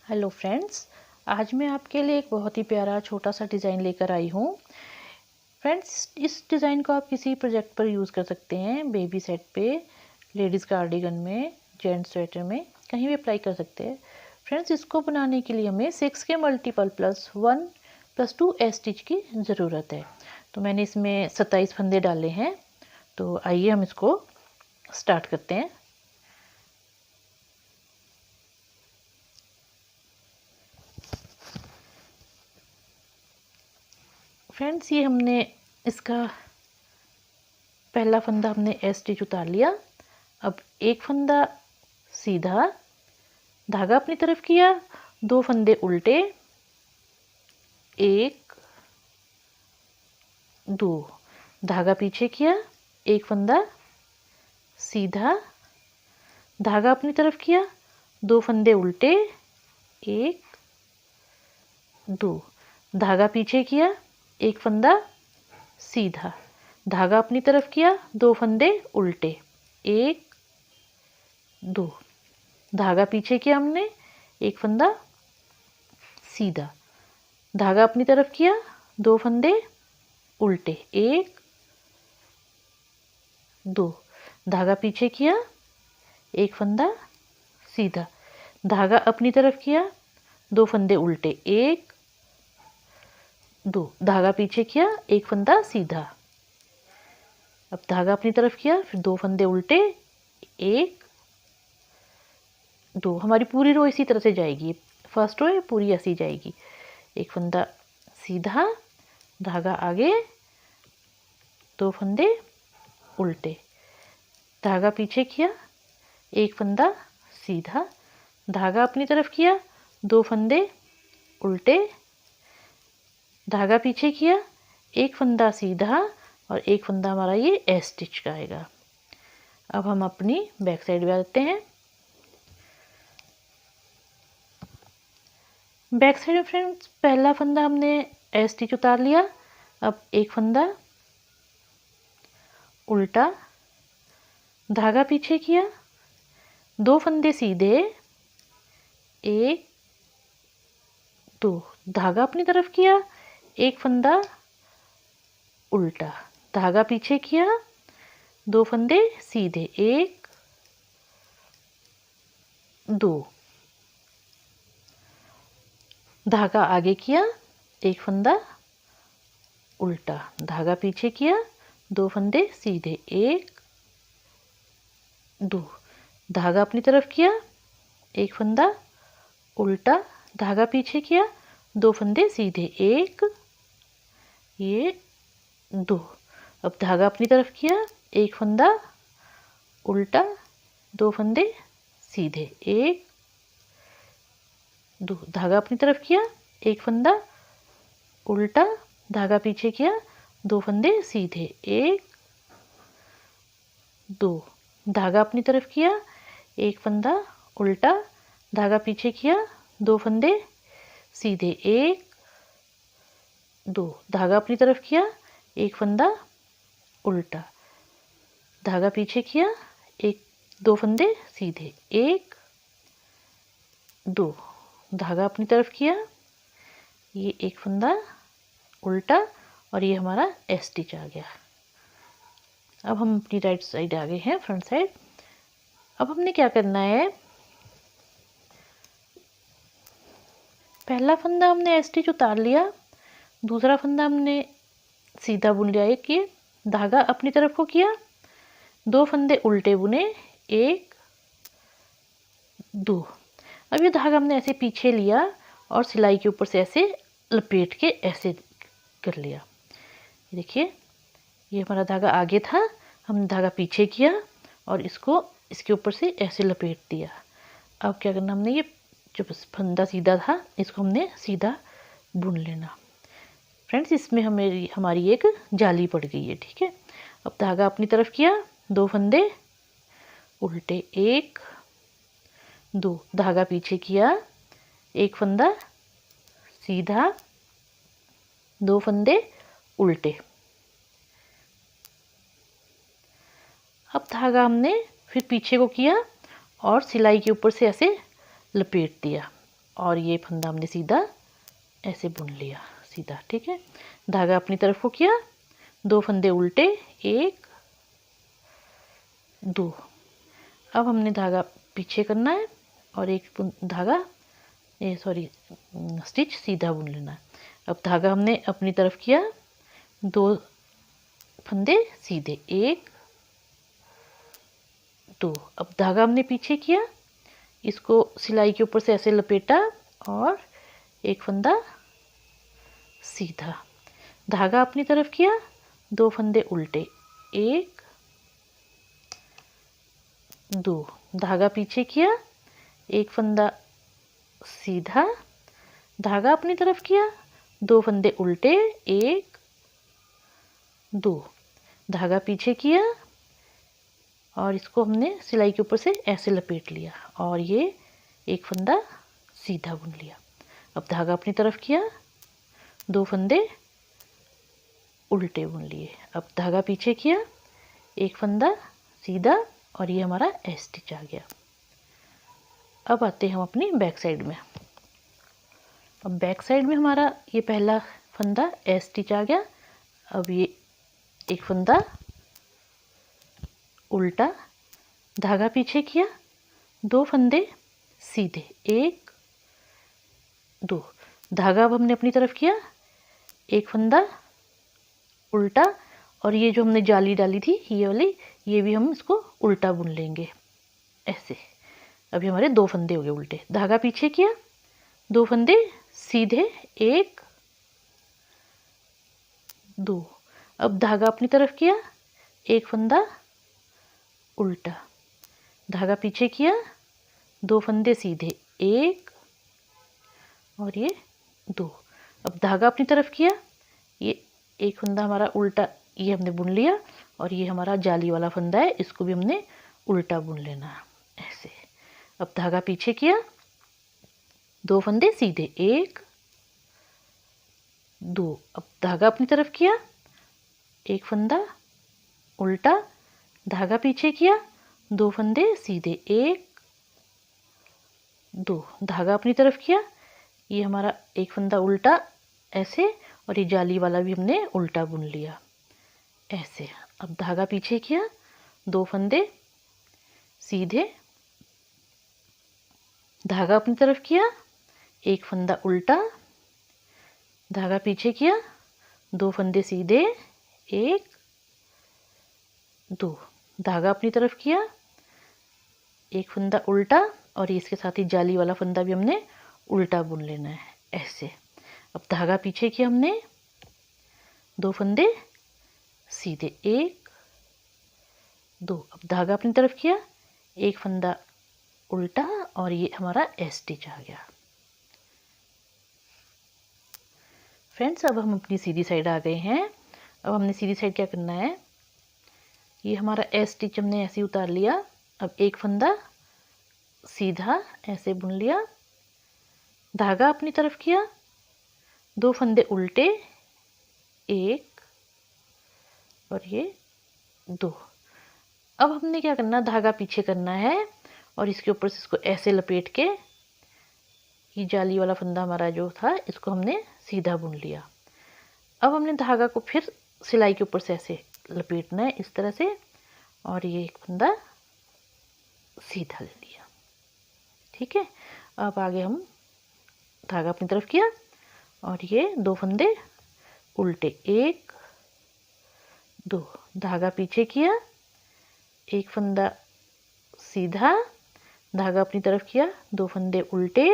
Hello friends, आज मैं आपके लिए एक बहुत ही प्यारा छोटा सा डिज़ाइन लेकर आई हूँ। फ्रेंड्स, इस डिज़ाइन को आप किसी प्रोजेक्ट पर यूज़ कर सकते हैं। बेबी सेट पे, लेडीज़ कार्डिगन में, जेंट्स स्वेटर में, कहीं भी अप्लाई कर सकते हैं। फ्रेंड्स, इसको बनाने के लिए हमें 6 के मल्टीपल +1 +2 स्टिच की ज़रूरत है। तो मैंने इसमें 27 फंदे डाले हैं। तो आइए हम इसको स्टार्ट करते हैं। फ्रेंड्स, ये हमने इसका पहला फंदा हमने स्टिच उतार लिया। अब एक फंदा सीधा, धागा अपनी तरफ किया, 2 फंदे उल्टे, 1 2, धागा पीछे किया, एक फंदा सीधा, धागा अपनी तरफ किया, 2 फंदे उल्टे, 1 2, धागा पीछे किया, एक फंदा सीधा, धागा अपनी तरफ किया, 2 फंदे उल्टे, 1 2, धागा पीछे किया हमने, एक फंदा सीधा, धागा अपनी तरफ किया, 2 फंदे उल्टे, 1 2, धागा पीछे किया, एक फंदा सीधा, धागा अपनी तरफ किया, 2 फंदे उल्टे, 1 2, धागा पीछे किया, एक फंदा सीधा, अब धागा अपनी तरफ किया, फिर 2 फंदे उल्टे, 1 2, हमारी पूरी रो इसी तरह से जाएगी। फर्स्ट रो है पूरी ऐसी जाएगी। एक फंदा सीधा, धागा आगे, 2 फंदे उल्टे, धागा पीछे किया, एक फंदा सीधा, धागा अपनी तरफ किया, 2 फंदे उल्टे, धागा पीछे किया, एक फंदा सीधा और एक फंदा हमारा ये स्टिच का आएगा। अब हम अपनी बैक साइड में आते हैं। बैक साइड में फ्रेंड्स पहला फंदा हमने स्टिच उतार लिया। अब एक फंदा उल्टा, धागा पीछे किया, 2 फंदे सीधे, 1 2, धागा अपनी तरफ किया, एक फंदा उल्टा, धागा पीछे किया, 2 फंदे सीधे, 1 2, धागा आगे किया, एक फंदा उल्टा, धागा पीछे किया, 2 फंदे सीधे, 1 2, धागा अपनी तरफ किया, एक फंदा उल्टा, धागा पीछे किया, 2 फंदे सीधे, 1 ये 2, अब धागा अपनी तरफ किया, एक फंदा उल्टा, 2 फंदे सीधे, 1 2, धागा अपनी तरफ किया, एक फंदा उल्टा, धागा पीछे किया, 2 फंदे सीधे, 1 2, धागा अपनी तरफ किया, एक फंदा उल्टा, धागा पीछे किया, 2 फंदे सीधे, 1 2, धागा अपनी तरफ किया, एक फंदा उल्टा, धागा पीछे किया, 2 फंदे सीधे, 1 2, धागा अपनी तरफ किया, ये एक फंदा उल्टा और ये हमारा स्टिच आ गया। अब हम अपनी राइट साइड आ गए हैं, फ्रंट साइड। अब हमने क्या करना है, पहला फंदा हमने स्टिच उतार लिया, दूसरा फंदा हमने सीधा बुन लिया, एक ये धागा अपनी तरफ को किया, 2 फंदे उल्टे बुने, 1 2, अब ये धागा हमने ऐसे पीछे लिया और सिलाई के ऊपर से ऐसे लपेट के ऐसे कर लिया। देखिए, ये हमारा धागा आगे था, हमने धागा पीछे किया और इसको इसके ऊपर से ऐसे लपेट दिया। अब क्या करना, हमने ये जो फंदा सीधा था इसको हमने सीधा बुन लेना। फ्रेंड्स, इसमें हमारी एक जाली पड़ गई है, ठीक है। अब धागा अपनी तरफ किया, 2 फंदे उल्टे, 1 2, धागा पीछे किया, एक फंदा सीधा, 2 फंदे उल्टे, अब धागा हमने फिर पीछे को किया और सिलाई के ऊपर से ऐसे लपेट दिया और ये फंदा हमने सीधा ऐसे बुन लिया सीधा। ठीक है, धागा अपनी तरफ को किया, 2 फंदे उल्टे, 1 2। अब हमने धागा पीछे करना है और एक धागा स्टिच सीधा बुन लेना है। अब धागा हमने अपनी तरफ किया, 2 फंदे सीधे, 1 2। अब धागा हमने पीछे किया, इसको सिलाई के ऊपर से ऐसे लपेटा और एक फंदा सीधा। धागा अपनी तरफ किया, 2 फंदे उल्टे, 1 2। धागा पीछे किया, एक फंदा सीधा, धागा अपनी तरफ किया, 2 फंदे उल्टे, 1 2। धागा पीछे किया और इसको हमने सिलाई के ऊपर से ऐसे लपेट लिया और ये एक फंदा सीधा बुन लिया। अब धागा अपनी तरफ किया, 2 फंदे उल्टे बुन लिए। अब धागा पीछे किया, एक फंदा सीधा और ये हमारा एस स्टिच आ गया। अब आते हैं हम अपनी बैक साइड में। अब बैक साइड में हमारा ये पहला फंदा एस स्टिच आ गया। अब ये एक फंदा उल्टा, धागा पीछे किया, 2 फंदे सीधे, 1 2। धागा अब हमने अपनी तरफ किया, एक फंदा उल्टा और ये जो हमने जाली डाली थी ये वाली, ये भी हम इसको उल्टा बुन लेंगे ऐसे। अभी हमारे 2 फंदे हो गए उल्टे। धागा पीछे किया, 2 फंदे सीधे, 1 2। अब धागा अपनी तरफ किया, एक फंदा उल्टा, धागा पीछे किया, 2 फंदे सीधे, 1 और ये 2। अब धागा अपनी तरफ किया, ये एक फंदा हमारा उल्टा ये हमने बुन लिया और ये हमारा जाली वाला फंदा है, इसको भी हमने उल्टा बुन लेना ऐसे। अब धागा पीछे किया, 2 फंदे सीधे, 1 2। अब धागा अपनी तरफ किया, एक फंदा उल्टा, धागा पीछे किया, 2 फंदे सीधे, 1 2। धागा अपनी तरफ किया, ये हमारा एक फंदा उल्टा ऐसे और ये जाली वाला भी हमने उल्टा बुन लिया ऐसे। अब धागा पीछे किया, 2 फंदे सीधे, धागा अपनी तरफ किया, एक फंदा उल्टा, धागा पीछे किया, 2 फंदे सीधे, 1 2। धागा अपनी तरफ किया, एक फंदा उल्टा और इसके साथ ही जाली वाला फंदा भी हमने उल्टा बुन लेना है ऐसे। अब धागा पीछे किया हमने, 2 फंदे सीधे, 1 2। अब धागा अपनी तरफ किया, एक फंदा उल्टा और ये हमारा एस स्टिच आ गया। फ्रेंड्स, अब हम अपनी सीधी साइड आ गए हैं। अब हमने सीधी साइड क्या करना है, ये हमारा एस स्टिच हमने ऐसे उतार लिया। अब एक फंदा सीधा ऐसे बुन लिया, धागा अपनी तरफ किया, 2 फंदे उल्टे, 1 और ये 2। अब हमने क्या करना, धागा पीछे करना है और इसके ऊपर से इसको ऐसे लपेट के ये जाली वाला फंदा हमारा जो था इसको हमने सीधा बुन लिया। अब हमने धागा को फिर सिलाई के ऊपर से ऐसे लपेटना है इस तरह से और ये एक फंदा सीधा ले लिया। ठीक है, अब आगे हम धागा अपनी तरफ किया और ये 2 फंदे उल्टे, 1 2। धागा पीछे किया, एक फंदा सीधा, धागा अपनी तरफ किया, 2 फंदे उल्टे,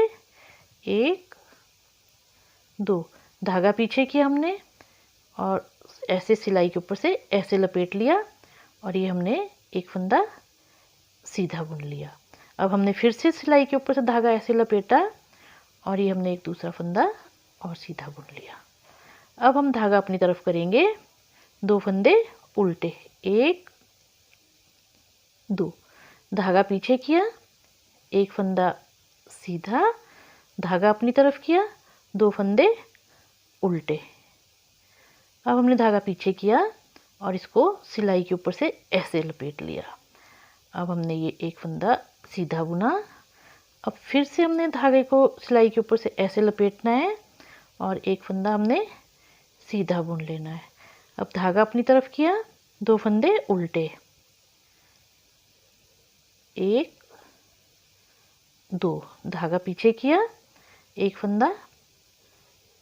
1 2। धागा पीछे किया हमने और ऐसे सिलाई के ऊपर से ऐसे लपेट लिया और ये हमने एक फंदा सीधा बुन लिया। अब हमने फिर से सिलाई के ऊपर से धागा ऐसे लपेटा और ये हमने एक दूसरा फंदा और सीधा बुन लिया। अब हम धागा अपनी तरफ करेंगे, 2 फंदे उल्टे, 1 2। धागा पीछे किया, एक फंदा सीधा, धागा अपनी तरफ किया, 2 फंदे उल्टे। अब हमने धागा पीछे किया और इसको सिलाई के ऊपर से ऐसे लपेट लिया। अब हमने ये एक फंदा सीधा बुना, अब फिर से हमने धागे को सिलाई के ऊपर से ऐसे लपेटना है और एक फंदा हमने सीधा बुन लेना है। अब धागा अपनी तरफ किया, 2 फंदे उल्टे, 1 2, धागा पीछे किया, एक फंदा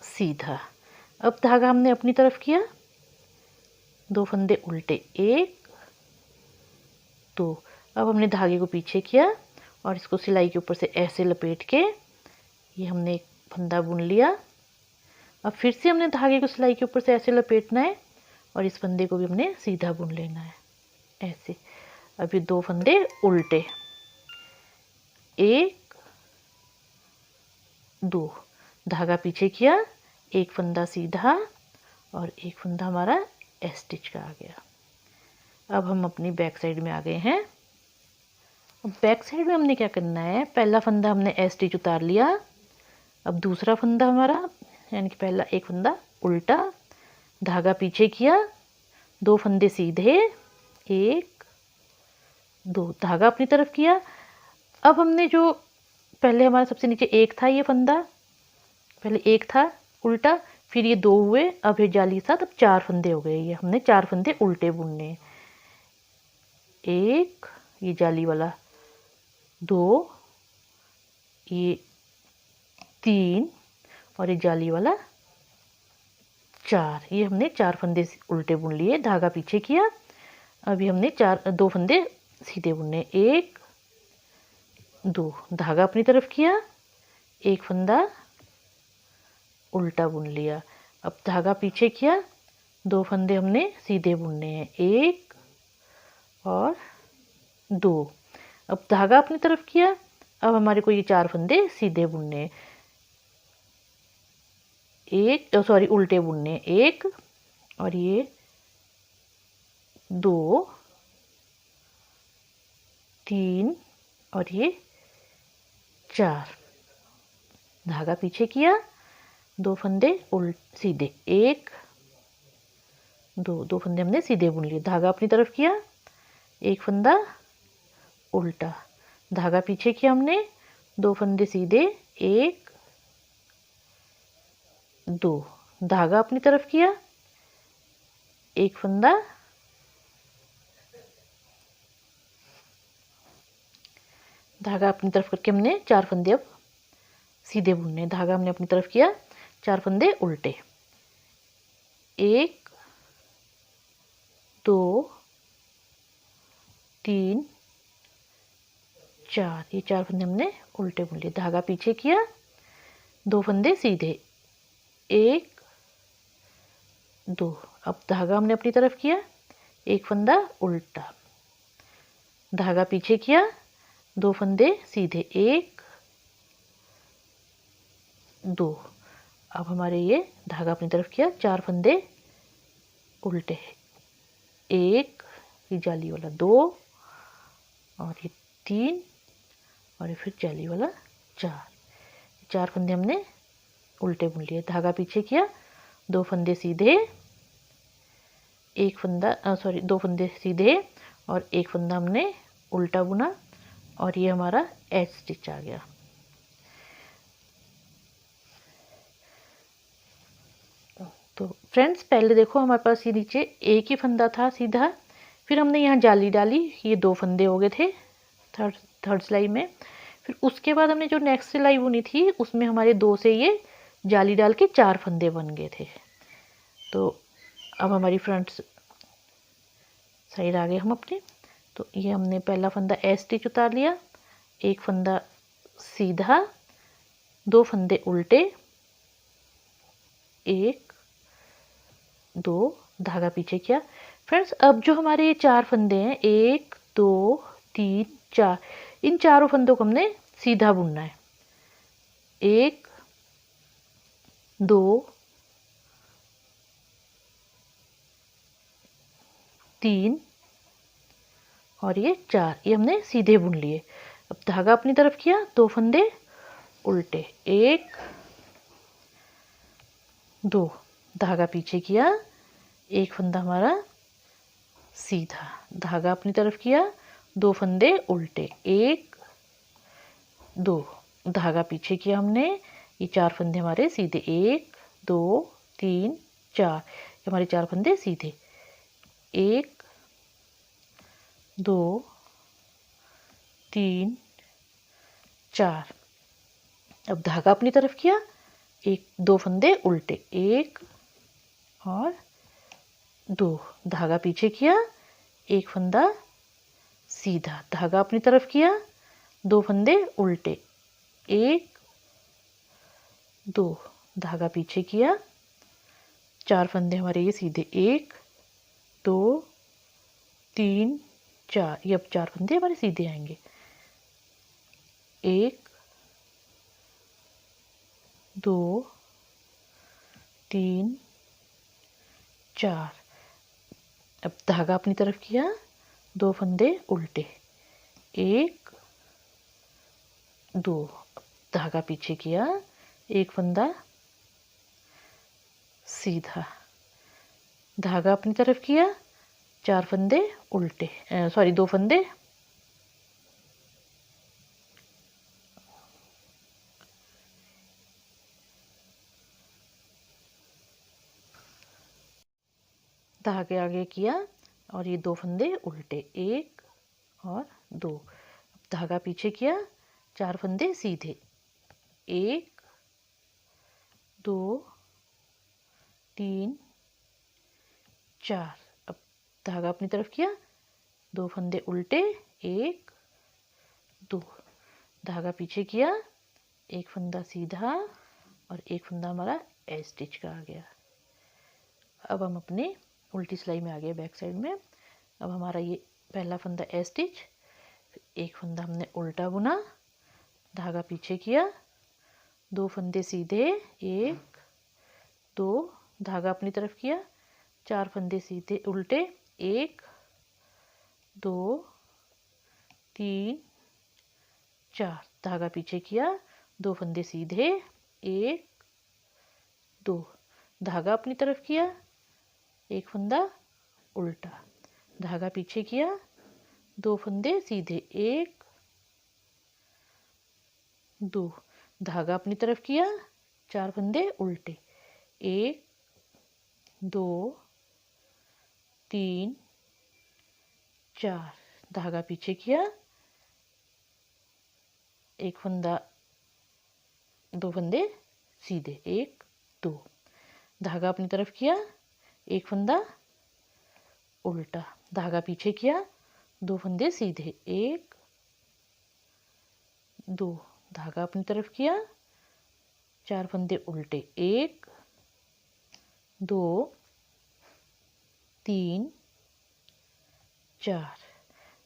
सीधा। अब धागा हमने अपनी तरफ किया, 2 फंदे उल्टे, 1 2। अब हमने धागे को पीछे किया और इसको सिलाई के ऊपर से ऐसे लपेट के ये हमने एक फंदा बुन लिया। अब फिर से हमने धागे को सिलाई के ऊपर से ऐसे लपेटना है और इस फंदे को भी हमने सीधा बुन लेना है ऐसे। अब ये 2 फंदे उल्टे, 1 2, धागा पीछे किया, एक फंदा सीधा और एक फंदा हमारा एस स्टिच का आ गया। अब हम अपनी बैक साइड में आ गए हैं। अब बैक साइड में हमने क्या करना है, पहला फंदा हमने एस स्टिच उतार लिया। अब दूसरा फंदा हमारा यानी कि पहला एक फंदा उल्टा, धागा पीछे किया, 2 फंदे सीधे, 1 2, धागा अपनी तरफ किया। अब हमने जो पहले हमारा सबसे नीचे एक था, ये फंदा पहले एक था उल्टा, फिर ये 2 हुए, अब ये जाली के साथ अब 4 फंदे हो गए। ये हमने 4 फंदे उल्टे बुनने, 1 ये जाली वाला, 2 ये 3 और ये जाली वाला 4। ये हमने 4 फंदे उल्टे बुन लिए, धागा पीछे किया। अभी हमने 2 फंदे सीधे बुनने, 1 2, धागा अपनी तरफ किया, एक फंदा उल्टा बुन लिया। अब धागा पीछे किया, 2 फंदे हमने सीधे बुनने हैं, 1 और 2। अब धागा अपनी तरफ किया, अब हमारे को ये 4 फंदे सीधे बुनने, उल्टे बुनने, 1 और ये 2 3 और ये 4, धागा पीछे किया, 2 फंदे सीधे, 1 2 फंदे हमने सीधे बुन लिए, धागा अपनी तरफ किया, एक फंदा उल्टा, धागा पीछे किया हमने, 2 फंदे सीधे, 1 2, धागा अपनी तरफ किया, एक फंदा धागा अपनी तरफ करके हमने 4 फंदे अब सीधे बुनने, धागा हमने अपनी तरफ किया, 4 फंदे उल्टे, 1 2 3 4, ये 4 फंदे हमने उल्टे बुन लिए, धागा पीछे किया, 2 फंदे सीधे, 1 2। अब धागा हमने अपनी तरफ किया, एक फंदा उल्टा, धागा पीछे किया, 2 फंदे सीधे, 1 2। अब हमारे ये धागा अपनी तरफ किया, 4 फंदे उल्टे, 1 ये जाली वाला, 2 और ये 3 और ये फिर जाली वाला 4 फंदे हमने उल्टे बुन लिए, धागा पीछे किया, 2 फंदे सीधे, 2 फंदे सीधे और एक फंदा हमने उल्टा बुना और ये हमारा एच स्टिच आ गया। तो फ्रेंड्स पहले देखो हमारे पास ये नीचे एक ही फंदा था सीधा, फिर हमने यहाँ जाली डाली, ये 2 फंदे हो गए थे थर्ड सिलाई में। फिर उसके बाद हमने जो नेक्स्ट सिलाई बुनी थी उसमें हमारे 2 से ये जाली डाल के 4 फंदे बन गए थे। तो अब हमारी फ्रंट साइड आ गए हम अपने। तो ये हमने पहला फंदा एस स्टिच उतार लिया, एक फंदा सीधा, 2 फंदे उल्टे, 1 2, धागा पीछे किया। फ्रेंड्स अब जो हमारे ये 4 फंदे हैं, 1 2 3 4, इन चारों फंदों को हमने सीधा बुनना है, 1 2 3 और ये 4, ये हमने सीधे बुन लिए। अब धागा अपनी तरफ किया, 2 फंदे उल्टे, 1 2, धागा पीछे किया, एक फंदा हमारा सीधा, धागा अपनी तरफ किया, 2 फंदे उल्टे, 1 दो, धागा पीछे किया हमने, ये 4 फंदे हमारे सीधे, 1 2 3 4, ये हमारे 4 फंदे सीधे, 1 2 3 4। अब धागा अपनी तरफ किया, 1 2 फंदे उल्टे, 1 और 2, धागा पीछे किया, 1 फंदा सीधा, धागा अपनी तरफ किया, 2 फंदे उल्टे, 1 2, धागा पीछे किया, 4 फंदे हमारे ये सीधे, 1 2 3 4, ये अब 4 फंदे हमारे सीधे आएंगे, 1 2 3 4। अब धागा अपनी तरफ किया, 2 फंदे उल्टे, 1 2, धागा पीछे किया, 1 फंदा सीधा, धागा अपनी तरफ किया, 4 फंदे उल्टे, 2 फंदे धागे आगे किया और ये 2 फंदे उल्टे, 1 और 2, धागा पीछे किया, 4 फंदे सीधे, 1 2 3 4। अब धागा अपनी तरफ किया, 2 फंदे उल्टे, 1 2, धागा पीछे किया, 1 फंदा सीधा और 1 फंदा हमारा ए स्टिच का आ गया। अब हम अपने उल्टी सिलाई में आ गए बैक साइड में। अब हमारा ये पहला फंदा ए स्टिच, 1 फंदा हमने उल्टा बुना, धागा पीछे किया, 2 फंदे सीधे, 1 2, धागा अपनी तरफ किया, 4 फंदे सीधे उल्टे, 1 2 3 4, धागा पीछे किया, 2 फंदे सीधे, 1 2, धागा अपनी तरफ किया, 1 फंदा उल्टा, धागा पीछे किया, 2 फंदे सीधे, 1 2, धागा अपनी तरफ किया, 4 फंदे उल्टे, 1 2 3 4, धागा पीछे किया, 1 फंदा 2 फंदे सीधे, 1 2, धागा अपनी तरफ किया, 1 फंदा उल्टा, धागा पीछे किया, 2 फंदे सीधे, 1 2, धागा अपनी तरफ किया, 4 फंदे उल्टे, 1 2 3 4।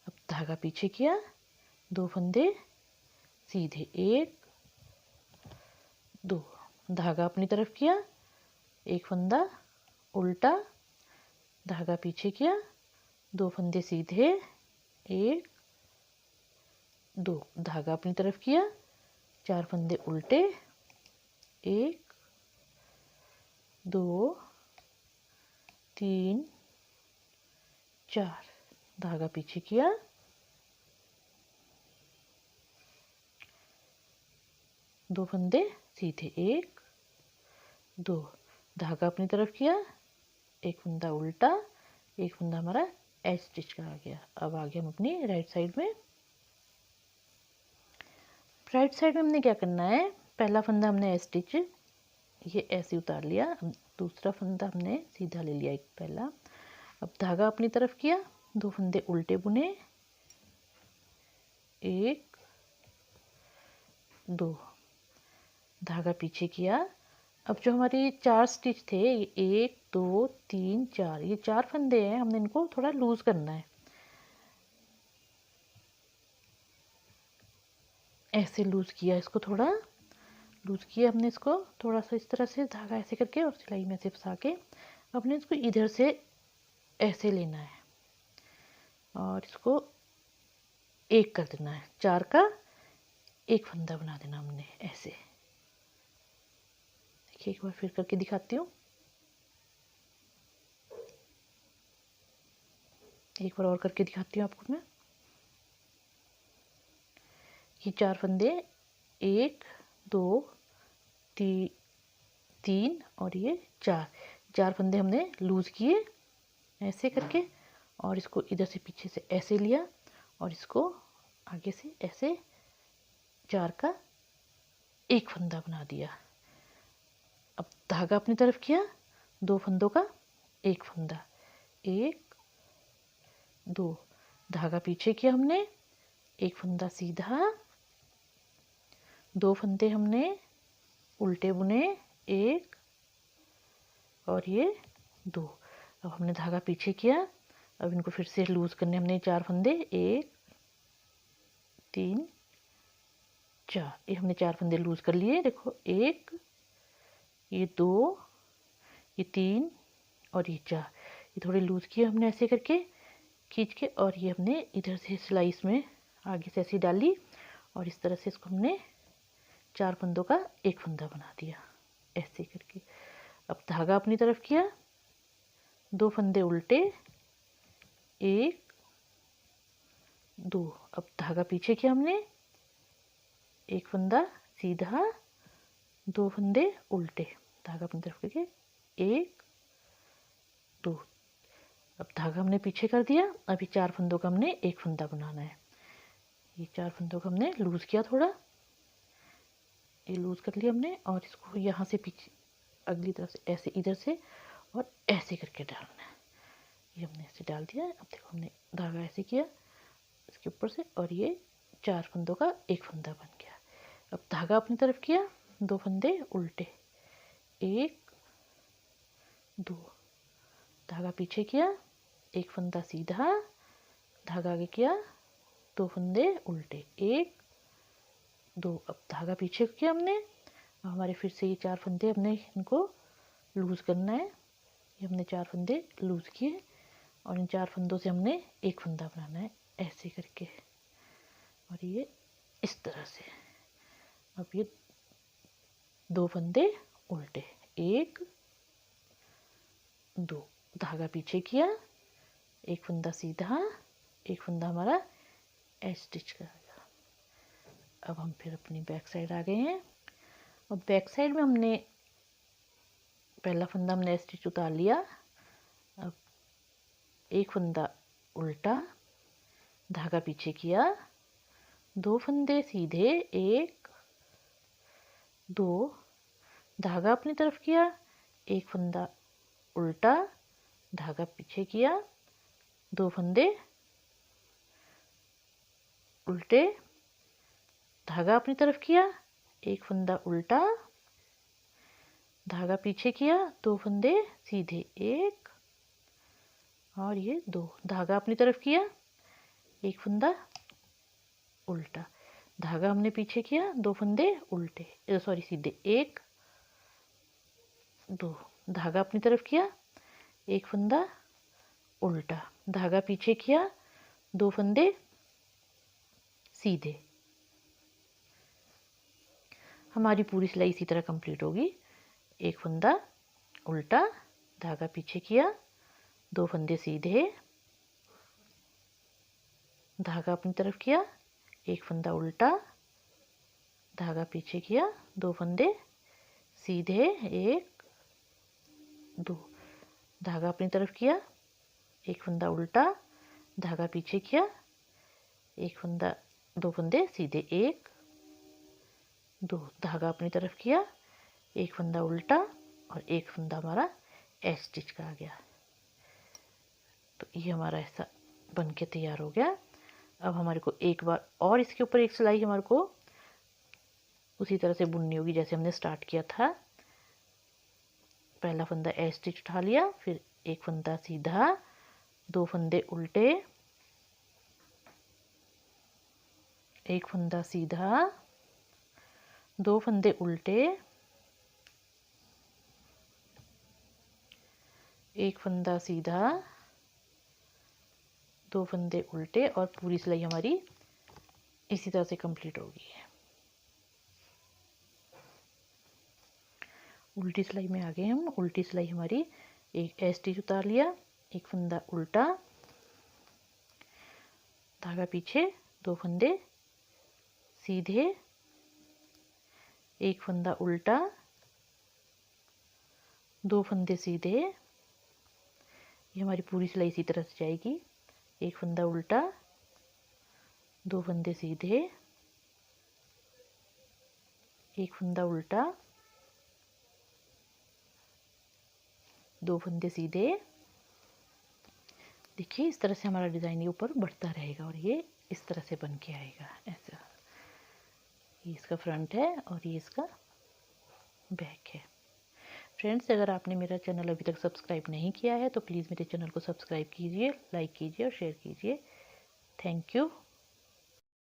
अब धागा पीछे किया, 2 फंदे सीधे, 1 2, धागा अपनी तरफ किया, 1 फंदा उल्टा, धागा पीछे किया, 2 फंदे सीधे, 1 2, धागा अपनी तरफ किया, 4 फंदे उल्टे, 1 2 3 4, धागा पीछे किया, 2 फंदे सीधे, 1 2, धागा अपनी तरफ किया, 1 फंदा उल्टा, 1 फंदा हमारा एच स्टिच का आ गया। अब आगे हम अपनी राइट साइड में, राइट साइड में हमने क्या करना है, पहला फंदा हमने एच स्टिच ये ऐसे उतार लिया, अब दूसरा फंदा हमने सीधा ले लिया, एक पहला। अब धागा अपनी तरफ किया, 2 फंदे उल्टे बुने, 1 2, धागा पीछे किया। अब जो हमारे 4 स्टिच थे, 1 2 3 4, ये 4 फंदे हैं, हमने इनको थोड़ा लूज करना है, ऐसे लूज किया, इसको थोड़ा लूज किया हमने, इसको थोड़ा सा इस तरह से धागा ऐसे करके और सिलाई में से फंसा के अपने इसको इधर से ऐसे लेना है और इसको एक कर देना है, 4 का एक फंदा बना देना हमने ऐसे। देखिए एक बार फिर करके दिखाती हूँ, एक बार और करके दिखाती हूँ आपको मैं। ये 4 फंदे 1 2 3 और ये 4 फंदे हमने लूज़ किए ऐसे करके, और इसको इधर से पीछे से ऐसे लिया और इसको आगे से ऐसे 4 का एक फंदा बना दिया। अब धागा अपनी तरफ किया, 2 फंदों का एक फंदा, 1 2, धागा पीछे किया हमने, एक फंदा सीधा, 2 फंदे हमने उल्टे बुने, 1 और ये 2। अब हमने धागा पीछे किया, अब इनको फिर से लूज करने हमने 4 फंदे, 1 3 4, ये हमने 4 फंदे लूज कर लिए। देखो 1 ये 2 ये 3 और ये 4, ये थोड़े लूज किए हमने ऐसे करके खींच के, और ये हमने इधर से सिलाई इसमें आगे से ऐसी डाली और इस तरह से इसको हमने 4 फंदों का एक फंदा बना दिया ऐसे करके। अब धागा अपनी तरफ किया, 2 फंदे उल्टे, 1 2, अब धागा पीछे किया हमने, एक फंदा सीधा, 2 फंदे उल्टे, धागा अपनी तरफ करके 1 2, अब धागा हमने पीछे कर दिया। अभी 4 फंदों का हमने एक फंदा बनाना है। ये 4 फंदों का हमने लूज किया, थोड़ा ये लूज कर लिया हमने, और इसको यहाँ से पीछे अगली तरफ से ऐसे इधर से और ऐसे करके डालना है। ये हमने ऐसे डाल दिया। अब देखो हमने धागा ऐसे किया इसके ऊपर से, और ये 4 फंदों का एक फंदा बन गया। अब धागा अपनी तरफ किया, 2 फंदे उल्टे, 1 2, धागा पीछे किया, एक फंदा सीधा, धागा आगे किया, 2 फंदे उल्टे, 1 2, अब धागा पीछे किया हमने। अब हमारे फिर से ये 4 फंदे हमने इनको लूज करना है। ये हमने 4 फंदे लूज किए और इन 4 फंदों से हमने एक फंदा बनाना है ऐसे करके, और ये इस तरह से। अब ये 2 फंदे उल्टे, 1 2, धागा पीछे किया, एक फंदा सीधा, एक फंदा हमारा एच स्टिच का गया। अब हम फिर अपनी बैक साइड आ गए हैं। अब बैक साइड में हमने पहला फंदा हमने एच स्टिच उतार लिया। अब एक फंदा उल्टा, धागा पीछे किया, 2 फंदे सीधे, 1 2, धागा अपनी तरफ किया, एक फंदा उल्टा, धागा पीछे किया, 2 फंदे उल्टे, धागा अपनी तरफ किया, एक फंदा उल्टा, धागा पीछे किया, 2 फंदे सीधे, 1 और ये 2, धागा अपनी तरफ किया, एक फंदा उल्टा, धागा हमने पीछे किया, 2 फंदे उल्टे सॉरी सीधे, 1 2, धागा अपनी तरफ किया, एक फंदा उल्टा, धागा पीछे किया, 2 फंदे सीधे। हमारी पूरी सिलाई इसी तरह कंप्लीट होगी। एक फंदा उल्टा, धागा पीछे किया, 2 फंदे सीधे, धागा अपनी तरफ किया, एक फंदा उल्टा, धागा पीछे किया, 2 फंदे सीधे, 1 2, धागा अपनी तरफ किया, एक फंदा उल्टा, धागा पीछे किया, एक फंदा 2 फंदे सीधे, 1 2, धागा अपनी तरफ किया, एक फंदा उल्टा और एक फंदा हमारा एच स्टिच का आ गया। तो ये हमारा ऐसा बन के तैयार हो गया। अब हमारे को एक बार और इसके ऊपर एक सिलाई हमारे को उसी तरह से बुननी होगी जैसे हमने स्टार्ट किया था। पहला फंदा एच स्टिच उठा लिया, फिर एक फंदा सीधा, 2 फंदे उल्टे, एक फंदा सीधा, 2 फंदे उल्टे, एक फंदा सीधा, 2 फंदे उल्टे, और पूरी सिलाई हमारी इसी तरह से कंप्लीट होगी। उल्टी सिलाई में आ गए हम। उल्टी सिलाई हमारी एक एच स्टिच उतार लिया, एक फंदा उल्टा, धागा पीछे, 2 फंदे सीधे, एक फंदा उल्टा, 2 फंदे सीधे। ये हमारी पूरी सिलाई इसी तरह से जाएगी। एक फंदा उल्टा, 2 फंदे सीधे, एक फंदा उल्टा, 2 फंदे सीधे। देखिए इस तरह से हमारा डिज़ाइन ये ऊपर बढ़ता रहेगा और ये इस तरह से बन के आएगा ऐसा। ये इसका फ्रंट है और ये इसका बैक है। फ्रेंड्स, अगर आपने मेरा चैनल अभी तक सब्सक्राइब नहीं किया है तो प्लीज़ मेरे चैनल को सब्सक्राइब कीजिए, लाइक कीजिए और शेयर कीजिए। Thank you.